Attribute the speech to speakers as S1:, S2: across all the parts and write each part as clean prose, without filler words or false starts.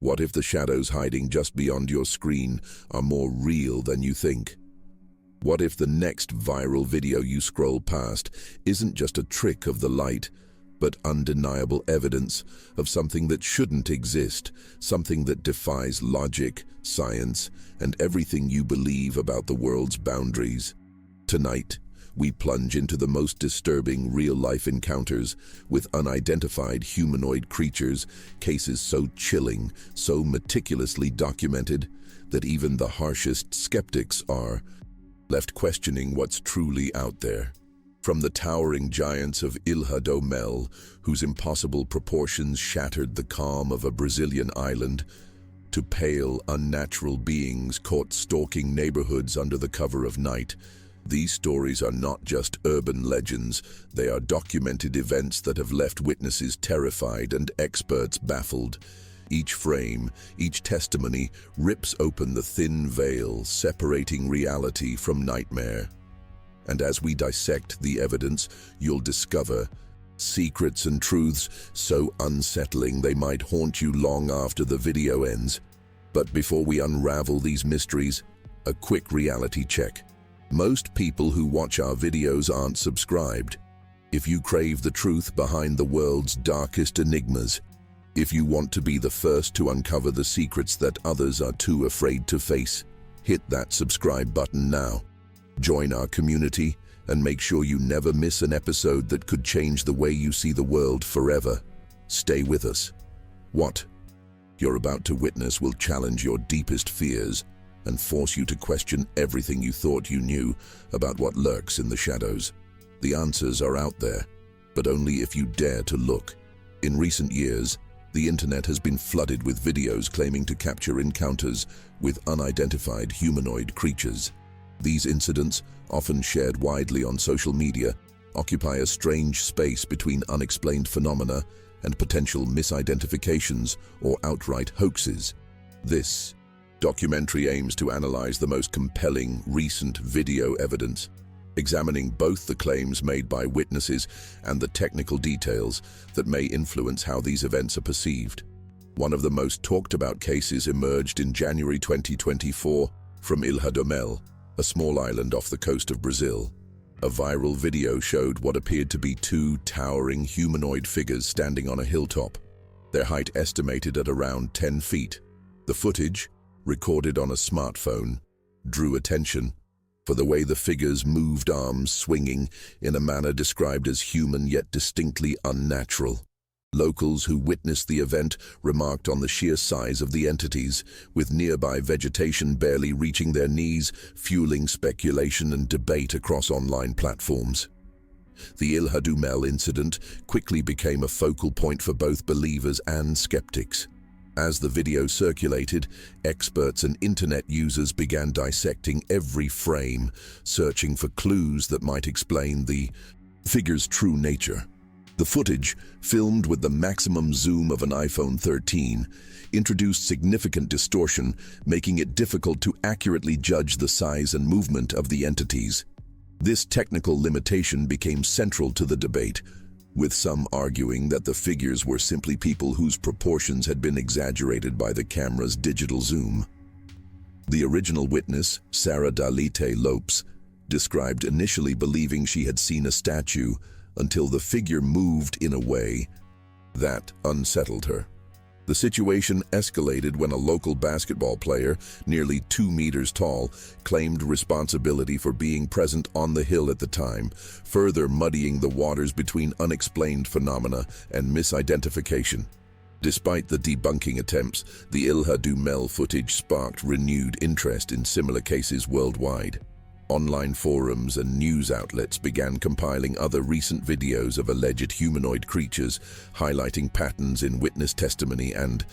S1: What if the shadows hiding just beyond your screen are more real than you think? What if the next viral video you scroll past isn't just a trick of the light, but undeniable evidence of something that shouldn't exist, something that defies logic, science, and everything you believe about the world's boundaries? Tonight, we plunge into the most disturbing real-life encounters with unidentified humanoid creatures, cases so chilling, so meticulously documented, that even the harshest skeptics are left questioning what's truly out there. From the towering giants of Ilha do Mel, whose impossible proportions shattered the calm of a Brazilian island, to pale, unnatural beings caught stalking neighborhoods under the cover of night, these stories are not just urban legends, they are documented events that have left witnesses terrified and experts baffled. Each frame, each testimony rips open the thin veil separating reality from nightmare. And as we dissect the evidence, you'll discover secrets and truths so unsettling they might haunt you long after the video ends. But before we unravel these mysteries, a quick reality check. Most people who watch our videos aren't subscribed. If you crave the truth behind the world's darkest enigmas, if you want to be the first to uncover the secrets that others are too afraid to face, hit that subscribe button now. Join our community and make sure you never miss an episode that could change the way you see the world forever. Stay with us. What you're about to witness will challenge your deepest fears and force you to question everything you thought you knew about what lurks in the shadows. The answers are out there, but only if you dare to look. In recent years, the internet has been flooded with videos claiming to capture encounters with unidentified humanoid creatures. These incidents, often shared widely on social media, occupy a strange space between unexplained phenomena and potential misidentifications or outright hoaxes. This documentary aims to analyze the most compelling recent video evidence, examining both the claims made by witnesses and the technical details that may influence how these events are perceived. One of the most talked about cases emerged in January 2024 from Ilha do Mel, a small island off the coast of Brazil. A viral video showed what appeared to be two towering humanoid figures standing on a hilltop, their height estimated at around 10 feet. The footage, recorded on a smartphone, drew attention for the way the figures moved, arms swinging in a manner described as human yet distinctly unnatural. Locals who witnessed the event remarked on the sheer size of the entities, with nearby vegetation barely reaching their knees, fueling speculation and debate across online platforms. The Ilha do Mel incident quickly became a focal point for both believers and skeptics. As the video circulated, experts and internet users began dissecting every frame, searching for clues that might explain the figure's true nature. The footage, filmed with the maximum zoom of an iPhone 13, introduced significant distortion, making it difficult to accurately judge the size and movement of the entities. This technical limitation became central to the debate, with some arguing that the figures were simply people whose proportions had been exaggerated by the camera's digital zoom. The original witness, Sarah Dalite Lopes, described initially believing she had seen a statue until the figure moved in a way that unsettled her. The situation escalated when a local basketball player, nearly 2 meters tall, claimed responsibility for being present on the hill at the time, further muddying the waters between unexplained phenomena and misidentification. Despite the debunking attempts, the Ilha do Mel footage sparked renewed interest in similar cases worldwide. Online forums and news outlets began compiling other recent videos of alleged humanoid creatures, highlighting patterns in witness testimony and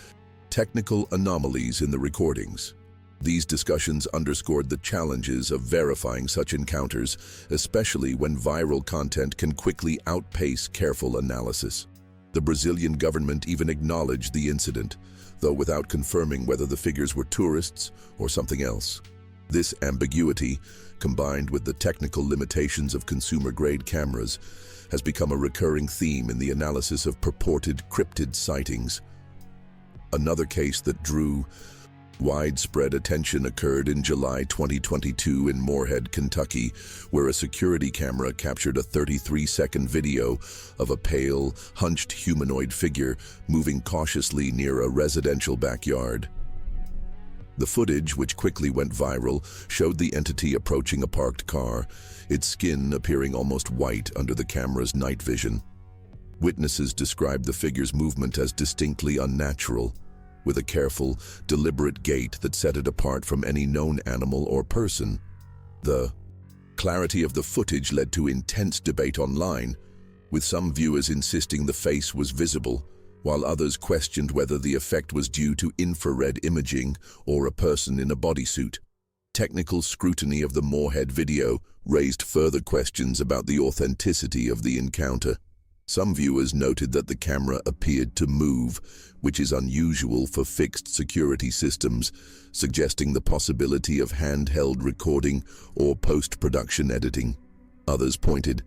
S1: technical anomalies in the recordings. These discussions underscored the challenges of verifying such encounters, especially when viral content can quickly outpace careful analysis. The Brazilian government even acknowledged the incident, though without confirming whether the figures were tourists or something else. This ambiguity, combined with the technical limitations of consumer-grade cameras, has become a recurring theme in the analysis of purported cryptid sightings. Another case that drew widespread attention occurred in July 2022 in Moorhead, Kentucky, where a security camera captured a 33-second video of a pale, hunched humanoid figure moving cautiously near a residential backyard. The footage, which quickly went viral, showed the entity approaching a parked car, its skin appearing almost white under the camera's night vision. Witnesses described the figure's movement as distinctly unnatural, with a careful, deliberate gait that set it apart from any known animal or person. The clarity of the footage led to intense debate online, with some viewers insisting the face was visible, while others questioned whether the effect was due to infrared imaging or a person in a bodysuit. Technical scrutiny of the Moorhead video raised further questions about the authenticity of the encounter. Some viewers noted that the camera appeared to move, which is unusual for fixed security systems, suggesting the possibility of handheld recording or post-production editing. Others pointed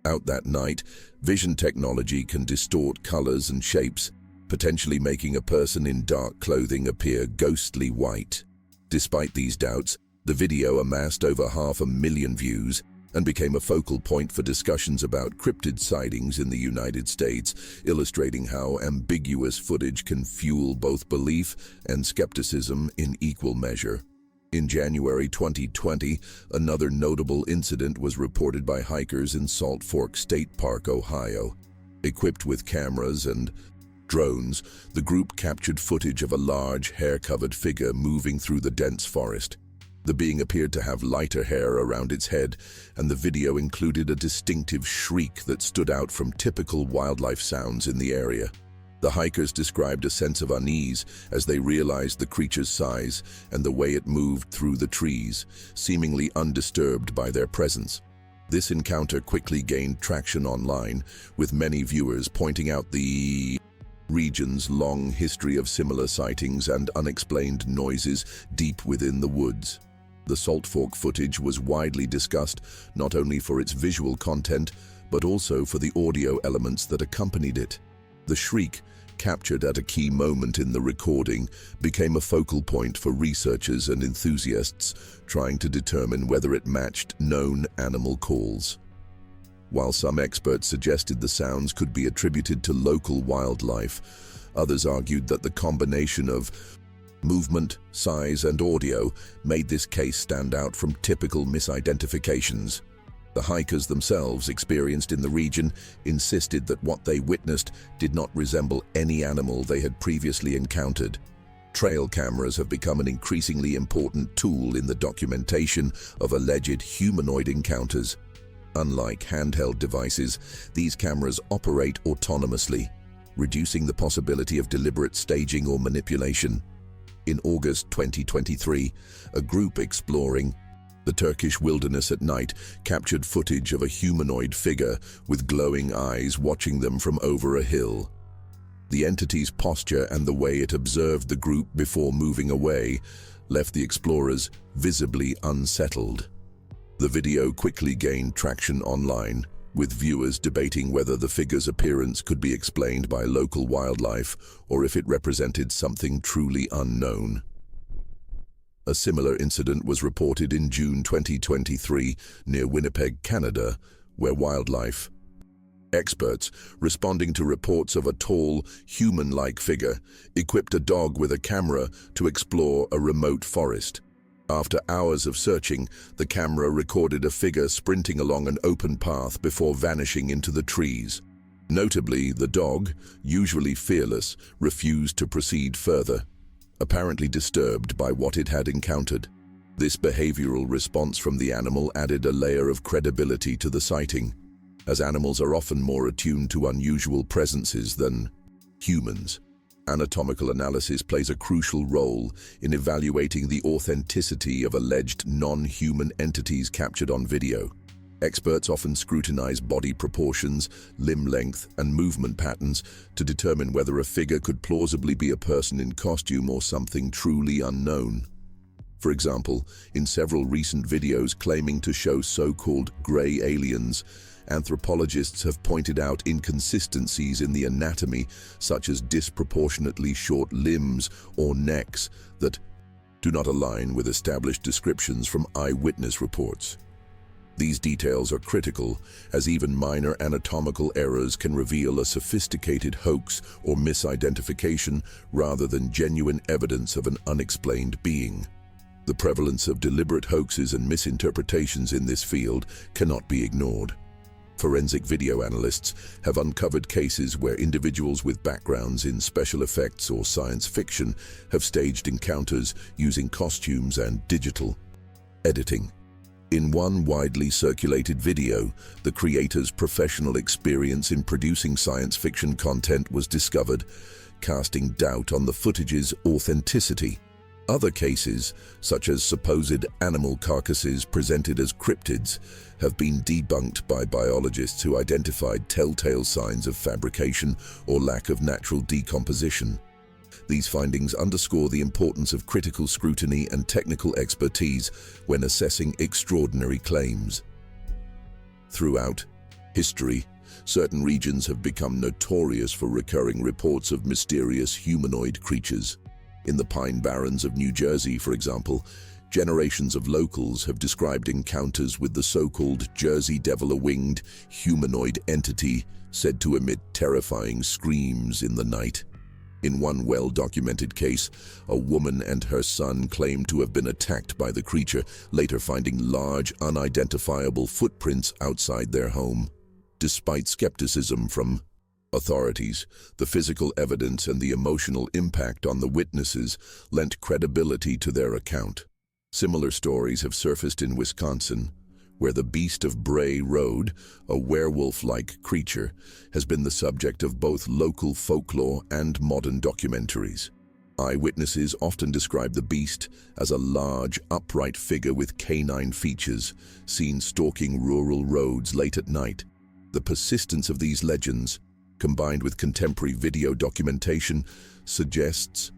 S1: out that night vision technology can distort colors and shapes, potentially making a person in dark clothing appear ghostly white. Despite these doubts, the video amassed over 500,000 views and became a focal point for discussions about cryptid sightings in the United States, illustrating how ambiguous footage can fuel both belief and skepticism in equal measure. In January 2020, another notable incident was reported by hikers in Salt Fork State Park, Ohio. Equipped with cameras and drones, the group captured footage of a large, hair-covered figure moving through the dense forest. The being appeared to have lighter hair around its head, and the video included a distinctive shriek that stood out from typical wildlife sounds in the area. The hikers described a sense of unease as they realized the creature's size and the way it moved through the trees, seemingly undisturbed by their presence. This encounter quickly gained traction online, with many viewers pointing out the region's long history of similar sightings and unexplained noises deep within the woods. The Salt Fork footage was widely discussed not only for its visual content, but also for the audio elements that accompanied it. The shriek, captured at a key moment in the recording, became a focal point for researchers and enthusiasts trying to determine whether it matched known animal calls. While some experts suggested the sounds could be attributed to local wildlife, others argued that the combination of movement, size, and audio made this case stand out from typical misidentifications. The hikers themselves, experienced in the region, insisted that what they witnessed did not resemble any animal they had previously encountered. Trail cameras have become an increasingly important tool in the documentation of alleged humanoid encounters. Unlike handheld devices, these cameras operate autonomously, reducing the possibility of deliberate staging or manipulation. In August 2023, a group exploring the Turkish wilderness at night captured footage of a humanoid figure with glowing eyes watching them from over a hill. The entity's posture and the way it observed the group before moving away left the explorers visibly unsettled. The video quickly gained traction online, with viewers debating whether the figure's appearance could be explained by local wildlife or if it represented something truly unknown. A similar incident was reported in June 2023 near Winnipeg, Canada, where wildlife experts, responding to reports of a tall, human-like figure, equipped a dog with a camera to explore a remote forest. After hours of searching, the camera recorded a figure sprinting along an open path before vanishing into the trees. Notably, the dog, usually fearless, refused to proceed further, apparently disturbed by what it had encountered. This behavioral response from the animal added a layer of credibility to the sighting, as animals are often more attuned to unusual presences than humans. Anatomical analysis plays a crucial role in evaluating the authenticity of alleged non-human entities captured on video. Experts often scrutinize body proportions, limb length, and movement patterns to determine whether a figure could plausibly be a person in costume or something truly unknown. For example, in several recent videos claiming to show so-called gray aliens, anthropologists have pointed out inconsistencies in the anatomy, such as disproportionately short limbs or necks, that do not align with established descriptions from eyewitness reports. These details are critical, as even minor anatomical errors can reveal a sophisticated hoax or misidentification rather than genuine evidence of an unexplained being. The prevalence of deliberate hoaxes and misinterpretations in this field cannot be ignored. Forensic video analysts have uncovered cases where individuals with backgrounds in special effects or science fiction have staged encounters using costumes and digital editing. In one widely circulated video, the creator's professional experience in producing science fiction content was discovered, casting doubt on the footage's authenticity. Other cases, such as supposed animal carcasses presented as cryptids, have been debunked by biologists who identified telltale signs of fabrication or lack of natural decomposition. These findings underscore the importance of critical scrutiny and technical expertise when assessing extraordinary claims. Throughout history, certain regions have become notorious for recurring reports of mysterious humanoid creatures. In the Pine Barrens of New Jersey, for example, generations of locals have described encounters with the so-called Jersey Devil, a winged humanoid entity said to emit terrifying screams in the night. In one well-documented case, a woman and her son claimed to have been attacked by the creature, later finding large, unidentifiable footprints outside their home. Despite skepticism from authorities, the physical evidence and the emotional impact on the witnesses lent credibility to their account. Similar stories have surfaced in Wisconsin, where the Beast of Bray Road, a werewolf-like creature, has been the subject of both local folklore and modern documentaries. Eyewitnesses often describe the beast as a large, upright figure with canine features, seen stalking rural roads late at night. The persistence of these legends, combined with contemporary video documentation, suggests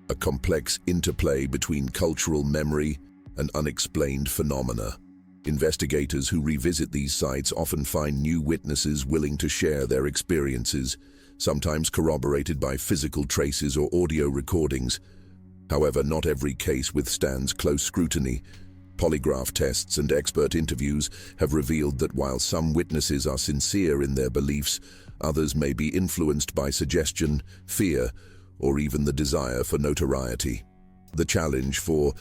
S1: a complex interplay between cultural memory and unexplained phenomena. Investigators who revisit these sites often find new witnesses willing to share their experiences, sometimes corroborated by physical traces or audio recordings. However, not every case withstands close scrutiny. Polygraph tests and expert interviews have revealed that while some witnesses are sincere in their beliefs, others may be influenced by suggestion, fear, or even the desire for notoriety. The challenge for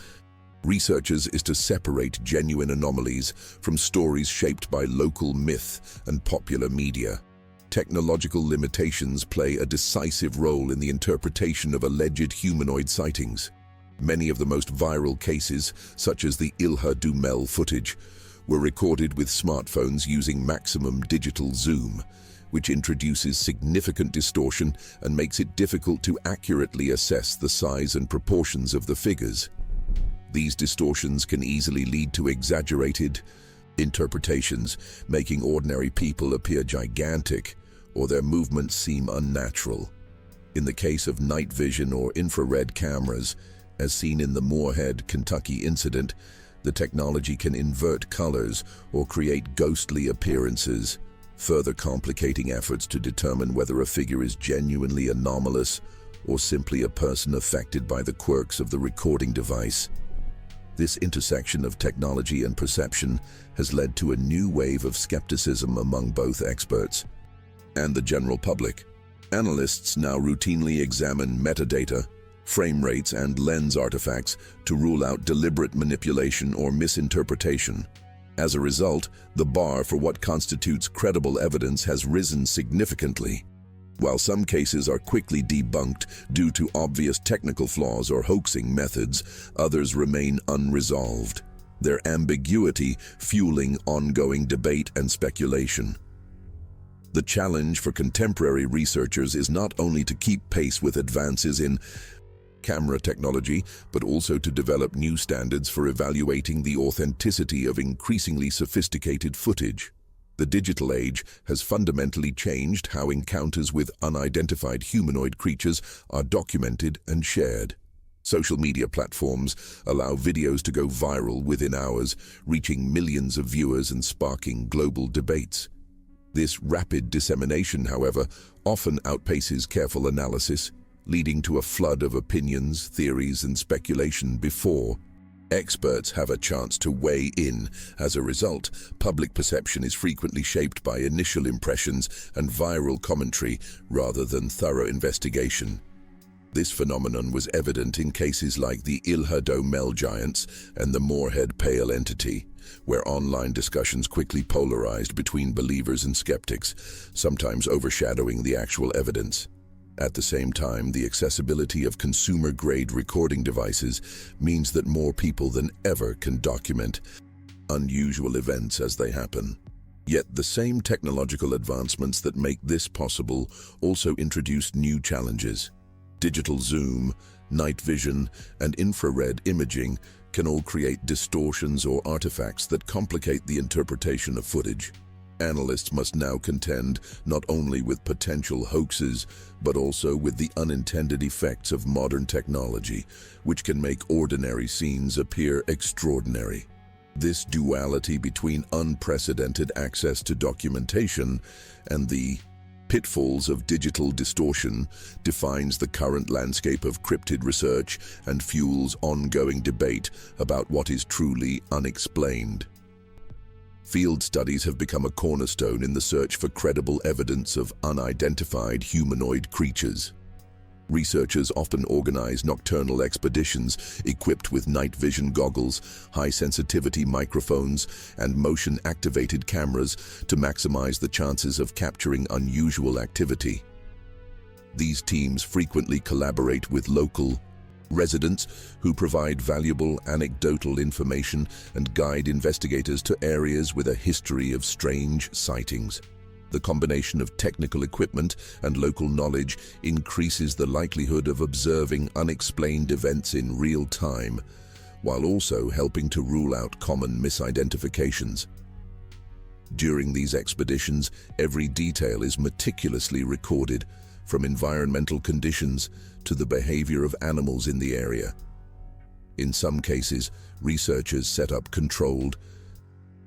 S1: researchers is to separate genuine anomalies from stories shaped by local myth and popular media. Technological limitations play a decisive role in the interpretation of alleged humanoid sightings. Many of the most viral cases, such as the Ilha du Mel footage, were recorded with smartphones using maximum digital zoom, which introduces significant distortion and makes it difficult to accurately assess the size and proportions of the figures. These distortions can easily lead to exaggerated interpretations, making ordinary people appear gigantic or their movements seem unnatural. In the case of night vision or infrared cameras, as seen in the Moorhead, Kentucky incident, the technology can invert colors or create ghostly appearances, further complicating efforts to determine whether a figure is genuinely anomalous or simply a person affected by the quirks of the recording device. This intersection of technology and perception has led to a new wave of skepticism among both experts and the general public. Analysts now routinely examine metadata, frame rates, and lens artifacts to rule out deliberate manipulation or misinterpretation. As a result, the bar for what constitutes credible evidence has risen significantly. While some cases are quickly debunked due to obvious technical flaws or hoaxing methods, others remain unresolved, their ambiguity fueling ongoing debate and speculation. The challenge for contemporary researchers is not only to keep pace with advances in camera technology, but also to develop new standards for evaluating the authenticity of increasingly sophisticated footage. The digital age has fundamentally changed how encounters with unidentified humanoid creatures are documented and shared. Social media platforms allow videos to go viral within hours, reaching millions of viewers and sparking global debates. This rapid dissemination, however, often outpaces careful analysis, leading to a flood of opinions, theories, and speculation before experts have a chance to weigh in. As a result, public perception is frequently shaped by initial impressions and viral commentary rather than thorough investigation. This phenomenon was evident in cases like the Ilha Mel giants and the Moorhead Pale entity, where online discussions quickly polarized between believers and skeptics, sometimes overshadowing the actual evidence. At the same time, the accessibility of consumer-grade recording devices means that more people than ever can document unusual events as they happen. Yet the same technological advancements that make this possible also introduce new challenges. Digital zoom, night vision, and infrared imaging can all create distortions or artifacts that complicate the interpretation of footage. Analysts must now contend not only with potential hoaxes, but also with the unintended effects of modern technology, which can make ordinary scenes appear extraordinary. This duality between unprecedented access to documentation and the pitfalls of digital distortion defines the current landscape of cryptid research and fuels ongoing debate about what is truly unexplained. Field studies have become a cornerstone in the search for credible evidence of unidentified humanoid creatures. Researchers often organize nocturnal expeditions equipped with night vision goggles, high-sensitivity microphones, and motion-activated cameras to maximize the chances of capturing unusual activity. These teams frequently collaborate with local residents who provide valuable anecdotal information and guide investigators to areas with a history of strange sightings. The combination of technical equipment and local knowledge increases the likelihood of observing unexplained events in real time, while also helping to rule out common misidentifications. During these expeditions, every detail is meticulously recorded, from environmental conditions to the behavior of animals in the area. In some cases, researchers set up controlled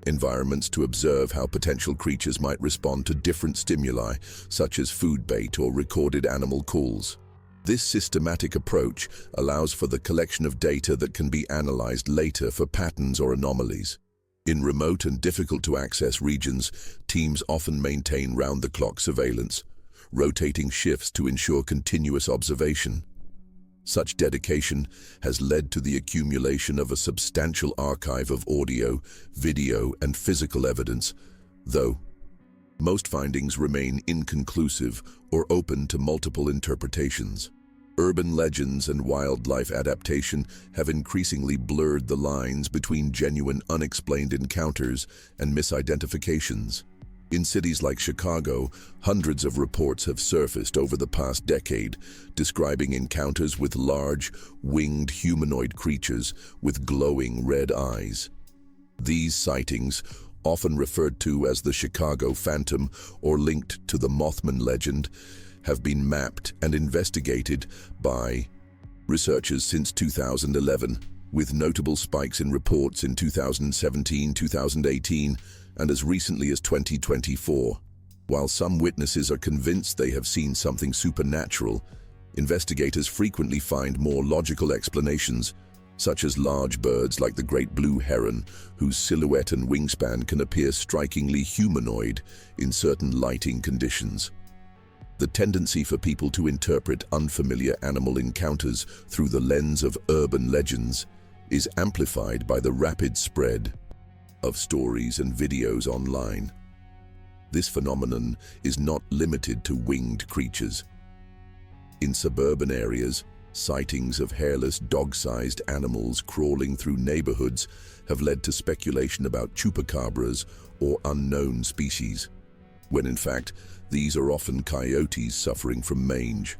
S1: environments to observe how potential creatures might respond to different stimuli, such as food bait or recorded animal calls. This systematic approach allows for the collection of data that can be analyzed later for patterns or anomalies. In remote and difficult-to-access regions, teams often maintain round-the-clock surveillance, rotating shifts to ensure continuous observation. Such dedication has led to the accumulation of a substantial archive of audio, video, and physical evidence, though most findings remain inconclusive or open to multiple interpretations. Urban legends and wildlife adaptation have increasingly blurred the lines between genuine unexplained encounters and misidentifications. In cities like Chicago, hundreds of reports have surfaced over the past decade, describing encounters with large, winged humanoid creatures with glowing red eyes. These sightings, often referred to as the Chicago Phantom or linked to the Mothman legend, have been mapped and investigated by researchers since 2011, with notable spikes in reports in 2017, 2018, and as recently as 2024. While some witnesses are convinced they have seen something supernatural, investigators frequently find more logical explanations, such as large birds like the great blue heron, whose silhouette and wingspan can appear strikingly humanoid in certain lighting conditions. The tendency for people to interpret unfamiliar animal encounters through the lens of urban legends is amplified by the rapid spread of stories and videos online. This phenomenon is not limited to winged creatures. In suburban areas, sightings of hairless, dog-sized animals crawling through neighborhoods have led to speculation about chupacabras or unknown species, when in fact, these are often coyotes suffering from mange.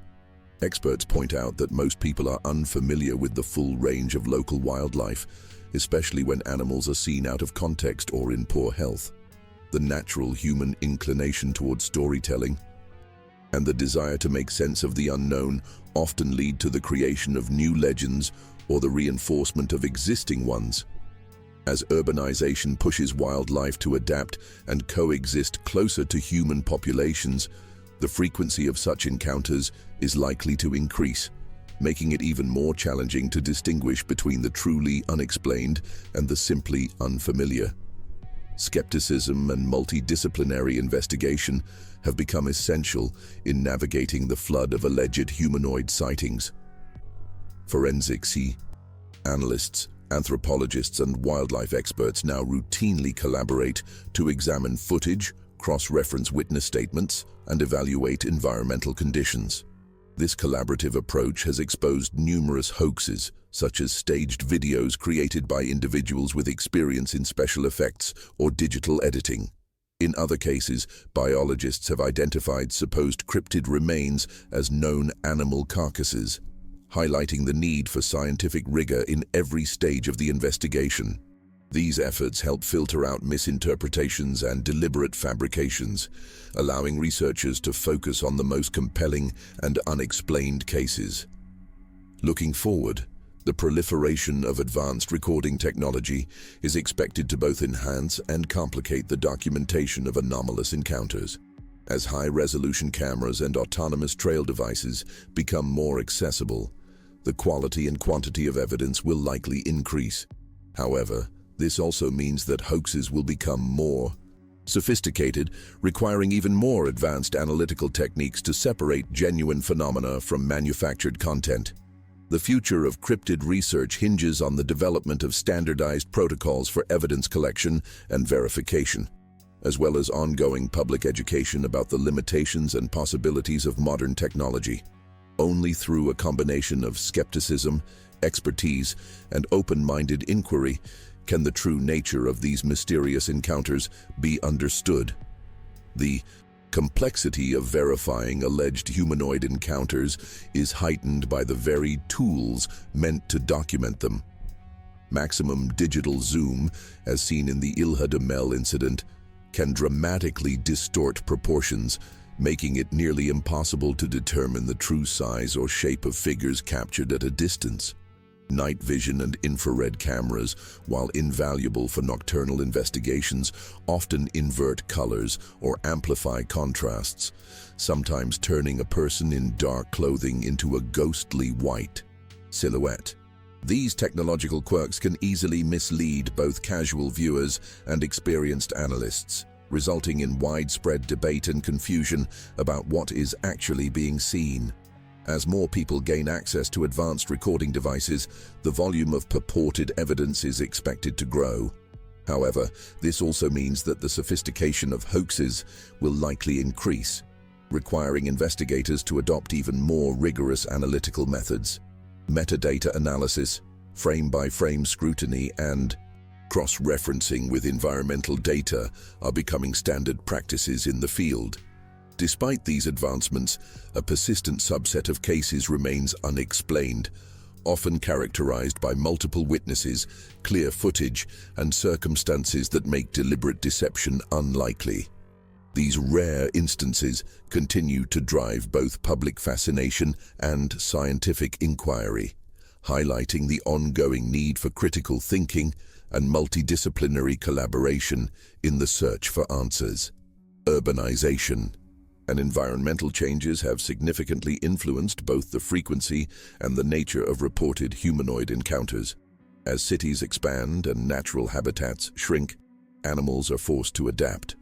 S1: Experts point out that most people are unfamiliar with the full range of local wildlife, especially when animals are seen out of context or in poor health. The natural human inclination towards storytelling and the desire to make sense of the unknown often lead to the creation of new legends or the reinforcement of existing ones. As urbanization pushes wildlife to adapt and coexist closer to human populations, the frequency of such encounters is likely to increase, making it even more challenging to distinguish between the truly unexplained and the simply unfamiliar. Skepticism and multidisciplinary investigation have become essential in navigating the flood of alleged humanoid sightings. Forensics analysts, anthropologists, and wildlife experts now routinely collaborate to examine footage, cross-reference witness statements, and evaluate environmental conditions. This collaborative approach has exposed numerous hoaxes, such as staged videos created by individuals with experience in special effects or digital editing. In other cases, biologists have identified supposed cryptid remains as known animal carcasses, highlighting the need for scientific rigor in every stage of the investigation. These efforts help filter out misinterpretations and deliberate fabrications, allowing researchers to focus on the most compelling and unexplained cases. Looking forward, the proliferation of advanced recording technology is expected to both enhance and complicate the documentation of anomalous encounters. As high-resolution cameras and autonomous trail devices become more accessible, the quality and quantity of evidence will likely increase. However, this also means that hoaxes will become more sophisticated, requiring even more advanced analytical techniques to separate genuine phenomena from manufactured content. The future of cryptid research hinges on the development of standardized protocols for evidence collection and verification, as well as ongoing public education about the limitations and possibilities of modern technology. Only through a combination of skepticism, expertise, and open-minded inquiry can the true nature of these mysterious encounters be understood. The complexity of verifying alleged humanoid encounters is heightened by the very tools meant to document them. Maximum digital zoom, as seen in the Ilha de Mel incident, can dramatically distort proportions, making it nearly impossible to determine the true size or shape of figures captured at a distance. Night vision and infrared cameras, while invaluable for nocturnal investigations, often invert colors or amplify contrasts, sometimes turning a person in dark clothing into a ghostly white silhouette. These technological quirks can easily mislead both casual viewers and experienced analysts, resulting in widespread debate and confusion about what is actually being seen. As more people gain access to advanced recording devices, the volume of purported evidence is expected to grow. However, this also means that the sophistication of hoaxes will likely increase, requiring investigators to adopt even more rigorous analytical methods. Metadata analysis, frame-by-frame scrutiny, and cross-referencing with environmental data are becoming standard practices in the field. Despite these advancements, a persistent subset of cases remains unexplained, often characterized by multiple witnesses, clear footage, and circumstances that make deliberate deception unlikely. These rare instances continue to drive both public fascination and scientific inquiry, highlighting the ongoing need for critical thinking and multidisciplinary collaboration in the search for answers. Urbanization and environmental changes have significantly influenced both the frequency and the nature of reported humanoid encounters. As cities expand and natural habitats shrink, animals are forced to adapt,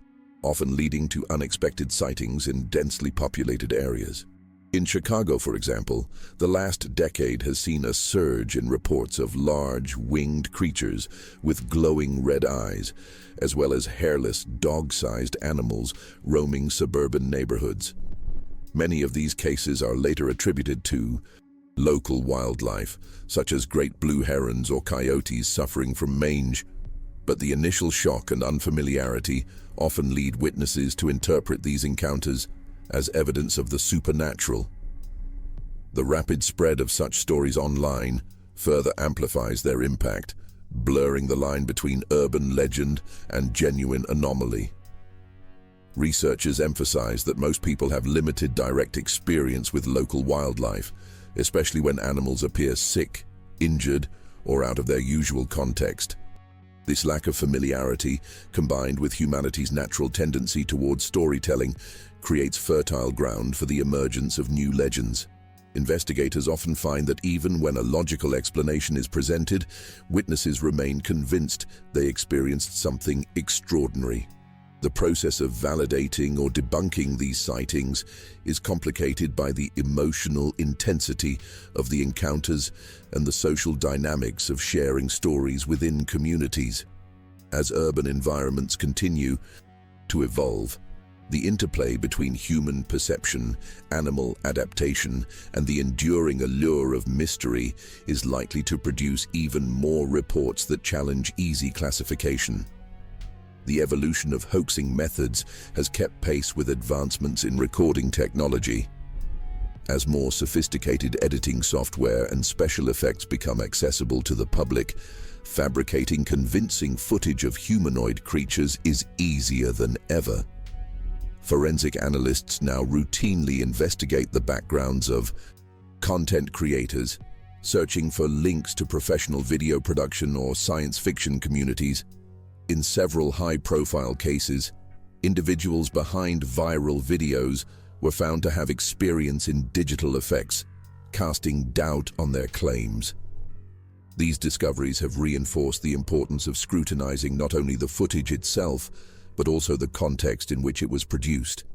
S1: often leading to unexpected sightings in densely populated areas. In Chicago, for example, the last decade has seen a surge in reports of large, winged creatures with glowing red eyes, as well as hairless, dog-sized animals roaming suburban neighborhoods. Many of these cases are later attributed to local wildlife, such as great blue herons or coyotes suffering from mange, but the initial shock and unfamiliarity often lead witnesses to interpret these encounters as evidence of the supernatural. The rapid spread of such stories online further amplifies their impact, blurring the line between urban legend and genuine anomaly. Researchers emphasize that most people have limited direct experience with local wildlife, especially when animals appear sick, injured, or out of their usual context. This lack of familiarity, combined with humanity's natural tendency towards storytelling, creates fertile ground for the emergence of new legends. Investigators often find that even when a logical explanation is presented, witnesses remain convinced they experienced something extraordinary. The process of validating or debunking these sightings is complicated by the emotional intensity of the encounters and the social dynamics of sharing stories within communities. As urban environments continue to evolve, the interplay between human perception, animal adaptation, and the enduring allure of mystery is likely to produce even more reports that challenge easy classification. The evolution of hoaxing methods has kept pace with advancements in recording technology. As more sophisticated editing software and special effects become accessible to the public, fabricating convincing footage of humanoid creatures is easier than ever. Forensic analysts now routinely investigate the backgrounds of content creators, searching for links to professional video production or science fiction communities. In several high-profile cases, individuals behind viral videos were found to have experience in digital effects, casting doubt on their claims. These discoveries have reinforced the importance of scrutinizing not only the footage itself, but also the context in which it was produced.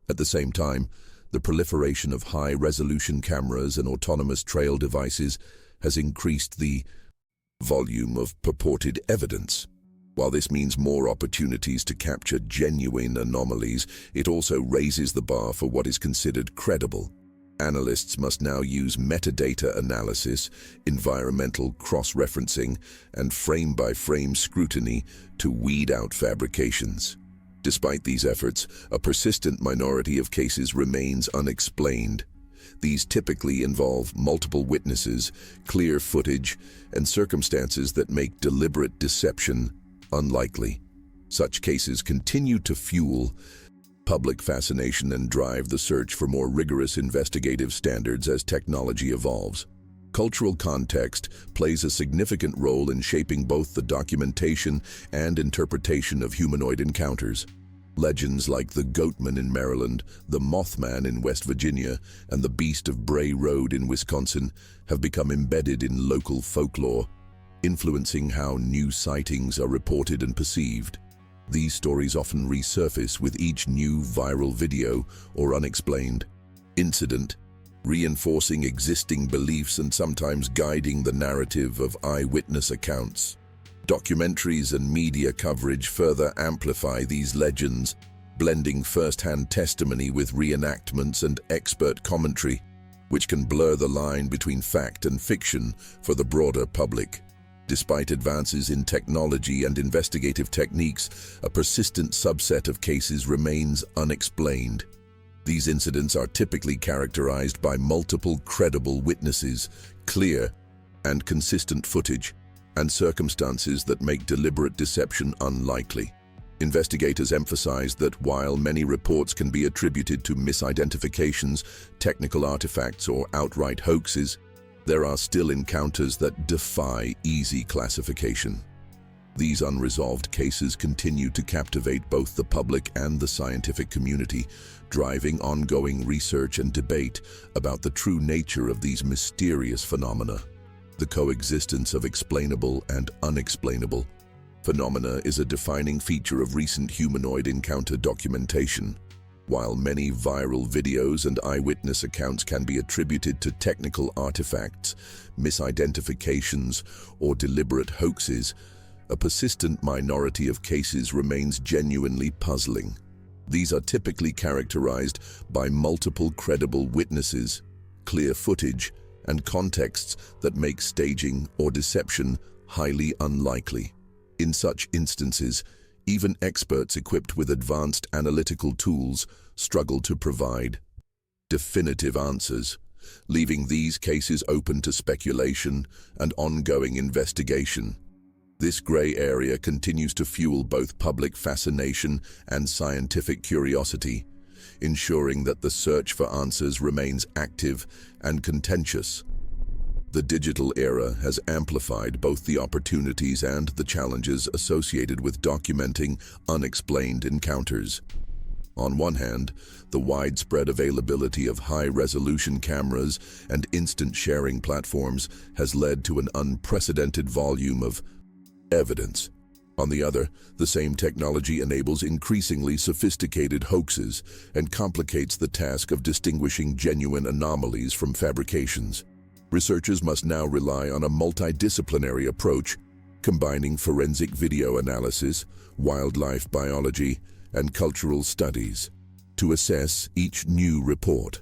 S1: At the same time, the proliferation of high-resolution cameras and autonomous trail devices has increased the volume of purported evidence. While this means more opportunities to capture genuine anomalies, it also raises the bar for what is considered credible. Analysts must now use metadata analysis, environmental cross-referencing, and frame-by-frame scrutiny to weed out fabrications. Despite these efforts, a persistent minority of cases remains unexplained. These typically involve multiple witnesses, clear footage, and circumstances that make deliberate deception unlikely. Such cases continue to fuel public fascination and drive the search for more rigorous investigative standards as technology evolves. Cultural context plays a significant role in shaping both the documentation and interpretation of humanoid encounters. Legends like the Goatman in Maryland, the Mothman in West Virginia, and the Beast of Bray Road in Wisconsin have become embedded in local folklore, influencing how new sightings are reported and perceived. These stories often resurface with each new viral video or unexplained incident, reinforcing existing beliefs and sometimes guiding the narrative of eyewitness accounts. Documentaries and media coverage further amplify these legends, blending first-hand testimony with reenactments and expert commentary, which can blur the line between fact and fiction for the broader public. Despite advances in technology and investigative techniques, a persistent subset of cases remains unexplained. These incidents are typically characterized by multiple credible witnesses, clear and consistent footage, and circumstances that make deliberate deception unlikely. Investigators emphasize that while many reports can be attributed to misidentifications, technical artifacts, or outright hoaxes, there are still encounters that defy easy classification. These unresolved cases continue to captivate both the public and the scientific community, driving ongoing research and debate about the true nature of these mysterious phenomena. The coexistence of explainable and unexplainable phenomena is a defining feature of recent humanoid encounter documentation. While many viral videos and eyewitness accounts can be attributed to technical artifacts, misidentifications, or deliberate hoaxes, a persistent minority of cases remains genuinely puzzling. These are typically characterized by multiple credible witnesses, clear footage, and contexts that make staging or deception highly unlikely. In such instances, even experts equipped with advanced analytical tools struggle to provide definitive answers, leaving these cases open to speculation and ongoing investigation. This gray area continues to fuel both public fascination and scientific curiosity, ensuring that the search for answers remains active and contentious. The digital era has amplified both the opportunities and the challenges associated with documenting unexplained encounters. On one hand, the widespread availability of high-resolution cameras and instant sharing platforms has led to an unprecedented volume of evidence. On the other, the same technology enables increasingly sophisticated hoaxes and complicates the task of distinguishing genuine anomalies from fabrications. Researchers must now rely on a multidisciplinary approach, combining forensic video analysis, wildlife biology, and cultural studies, to assess each new report.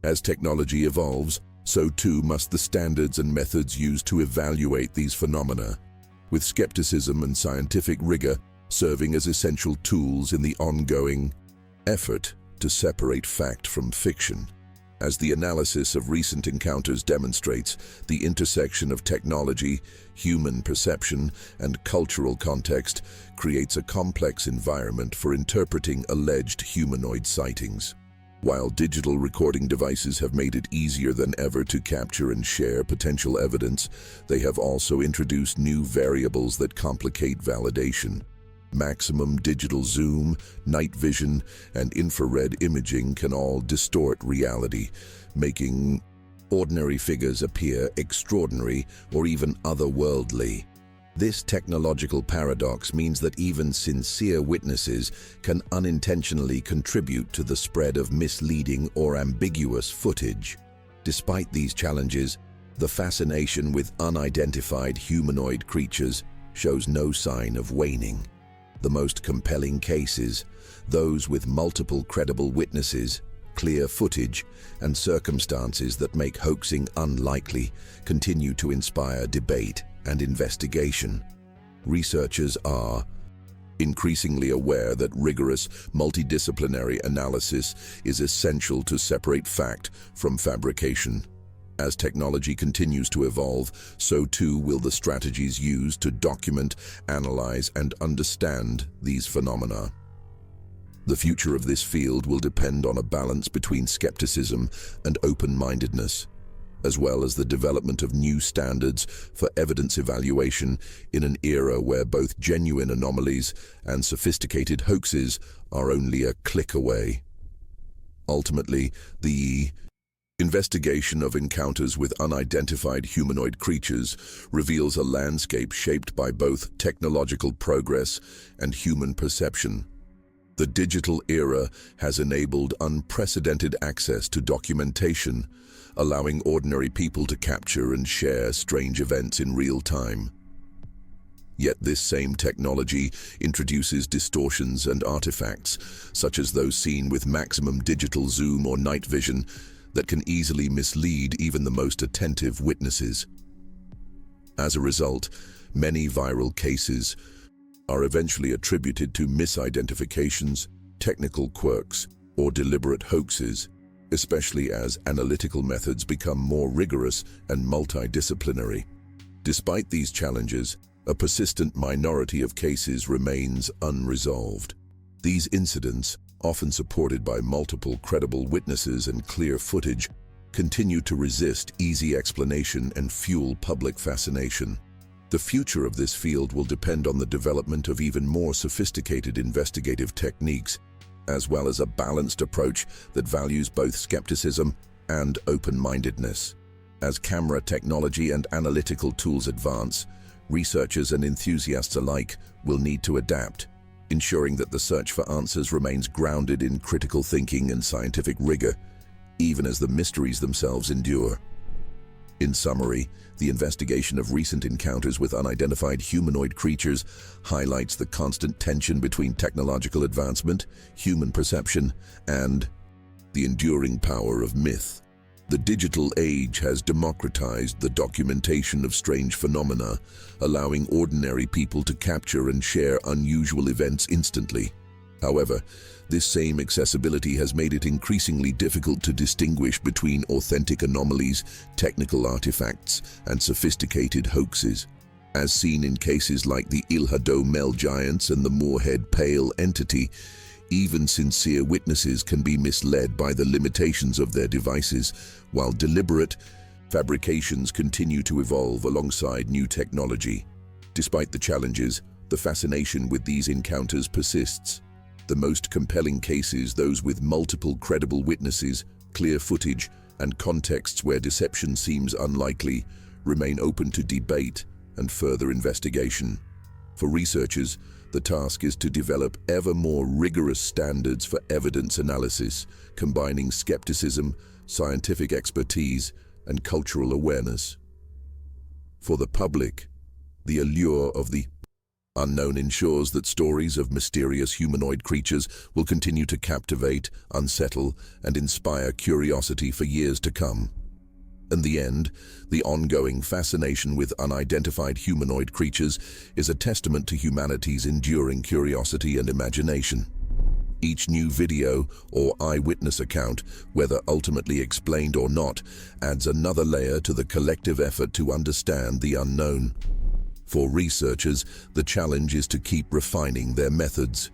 S1: As technology evolves, so too must the standards and methods used to evaluate these phenomena, with skepticism and scientific rigor serving as essential tools in the ongoing effort to separate fact from fiction. As the analysis of recent encounters demonstrates, the intersection of technology, human perception, and cultural context creates a complex environment for interpreting alleged humanoid sightings. While digital recording devices have made it easier than ever to capture and share potential evidence, they have also introduced new variables that complicate validation. Maximum digital zoom, night vision, and infrared imaging can all distort reality, making ordinary figures appear extraordinary or even otherworldly. This technological paradox means that even sincere witnesses can unintentionally contribute to the spread of misleading or ambiguous footage. Despite these challenges, the fascination with unidentified humanoid creatures shows no sign of waning. The most compelling cases, those with multiple credible witnesses, clear footage, and circumstances that make hoaxing unlikely, continue to inspire debate and investigation. Researchers are increasingly aware that rigorous, multidisciplinary analysis is essential to separate fact from fabrication. As technology continues to evolve, so too will the strategies used to document, analyze, and understand these phenomena. The future of this field will depend on a balance between skepticism and open-mindedness, as well as the development of new standards for evidence evaluation in an era where both genuine anomalies and sophisticated hoaxes are only a click away. Ultimately, the investigation of encounters with unidentified humanoid creatures reveals a landscape shaped by both technological progress and human perception. The digital era has enabled unprecedented access to documentation, allowing ordinary people to capture and share strange events in real time. Yet this same technology introduces distortions and artifacts, such as those seen with maximum digital zoom or night vision, that can easily mislead even the most attentive witnesses. As a result, many viral cases are eventually attributed to misidentifications, technical quirks, or deliberate hoaxes, especially as analytical methods become more rigorous and multidisciplinary. Despite these challenges, a persistent minority of cases remains unresolved. These incidents, often supported by multiple credible witnesses and clear footage, continue to resist easy explanation and fuel public fascination. The future of this field will depend on the development of even more sophisticated investigative techniques, as well as a balanced approach that values both skepticism and open-mindedness. As camera technology and analytical tools advance, researchers and enthusiasts alike will need to adapt, ensuring that the search for answers remains grounded in critical thinking and scientific rigor, even as the mysteries themselves endure. In summary, the investigation of recent encounters with unidentified humanoid creatures highlights the constant tension between technological advancement, human perception, and the enduring power of myth. The digital age has democratized the documentation of strange phenomena, allowing ordinary people to capture and share unusual events instantly. However, this same accessibility has made it increasingly difficult to distinguish between authentic anomalies, technical artifacts, and sophisticated hoaxes. As seen in cases like the Ilhado Mel giants and the Moorhead Pale entity, even sincere witnesses can be misled by the limitations of their devices, while deliberate fabrications continue to evolve alongside new technology. Despite the challenges, the fascination with these encounters persists. The most compelling cases, those with multiple credible witnesses, clear footage, and contexts where deception seems unlikely, remain open to debate and further investigation. For researchers, the task is to develop ever more rigorous standards for evidence analysis, combining skepticism, scientific expertise, and cultural awareness. For the public, the allure of the unknown ensures that stories of mysterious humanoid creatures will continue to captivate, unsettle, and inspire curiosity for years to come. In the end, the ongoing fascination with unidentified humanoid creatures is a testament to humanity's enduring curiosity and imagination. Each new video or eyewitness account, whether ultimately explained or not, adds another layer to the collective effort to understand the unknown. For researchers, the challenge is to keep refining their methods,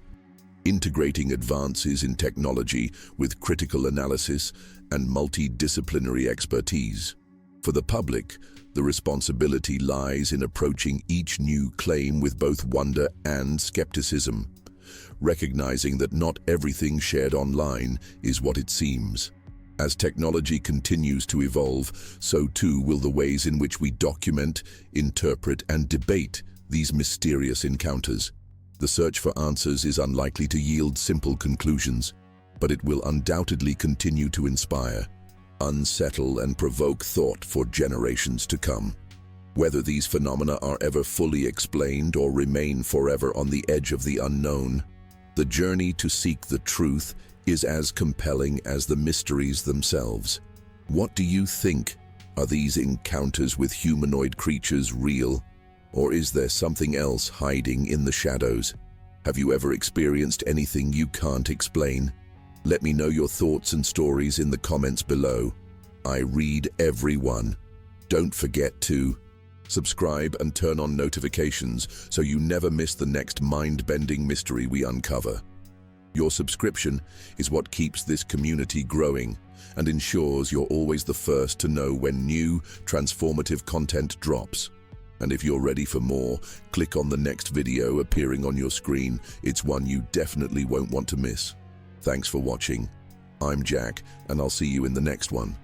S1: integrating advances in technology with critical analysis and multidisciplinary expertise. For the public, the responsibility lies in approaching each new claim with both wonder and skepticism, recognizing that not everything shared online is what it seems. As technology continues to evolve, so too will the ways in which we document, interpret, and debate these mysterious encounters. The search for answers is unlikely to yield simple conclusions, but it will undoubtedly continue to inspire, unsettle, and provoke thought for generations to come. Whether these phenomena are ever fully explained or remain forever on the edge of the unknown, the journey to seek the truth is as compelling as the mysteries themselves. What do you think? Are these encounters with humanoid creatures real? Or is there something else hiding in the shadows? Have you ever experienced anything you can't explain? Let me know your thoughts and stories in the comments below. I read every one. Don't forget to subscribe and turn on notifications so you never miss the next mind-bending mystery we uncover. Your subscription is what keeps this community growing and ensures you're always the first to know when new, transformative content drops. And if you're ready for more, click on the next video appearing on your screen. It's one you definitely won't want to miss. Thanks for watching. I'm Jack, and I'll see you in the next one.